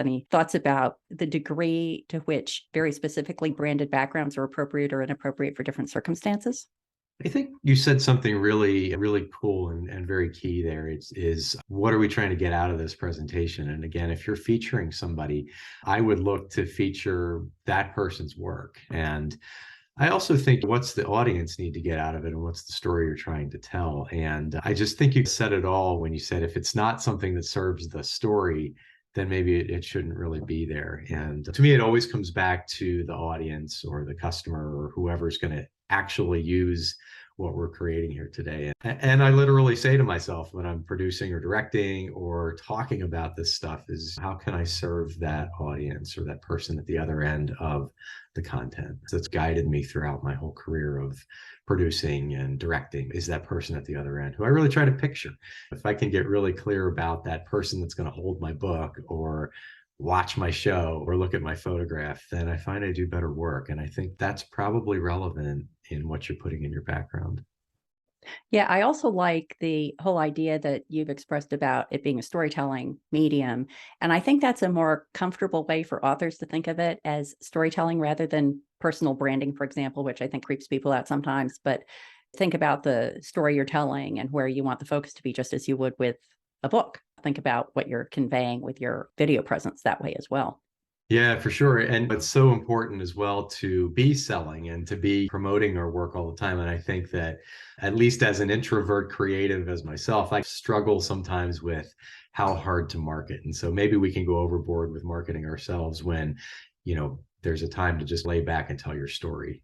Any thoughts about the degree to which very specifically branded backgrounds are appropriate or inappropriate for different circumstances? I think you said something really, really cool and very key there. Is what are we trying to get out of this presentation? And again, if you're featuring somebody, I would look to feature that person's work. And I also think what's the audience need to get out of it and what's the story you're trying to tell? And I just think you said it all when you said if it's not something that serves the story, then maybe it shouldn't really be there. And to me, it always comes back to the audience or the customer or whoever's going to actually use what we're creating here today. And I literally say to myself when I'm producing or directing or talking about this stuff is how can I serve that audience or that person at the other end of the content that's guided me throughout my whole career of producing and directing is that person at the other end who I really try to picture. If I can get really clear about that person that's going to hold my book or watch my show or look at my photograph, then I find I do better work. And I think that's probably relevant in what you're putting in your background. Yeah, I also like the whole idea that you've expressed about it being a storytelling medium. And I think that's a more comfortable way for authors to think of it as storytelling rather than personal branding, for example, which I think creeps people out sometimes. But think about the story you're telling and where you want the focus to be, just as you would with a book. Think about what you're conveying with your video presence that way as well. Yeah, for sure. And it's so important as well to be selling and to be promoting our work all the time. And I think that, at least as an introvert creative as myself, I struggle sometimes with how hard to market. And so maybe we can go overboard with marketing ourselves when, there's a time to just lay back and tell your story.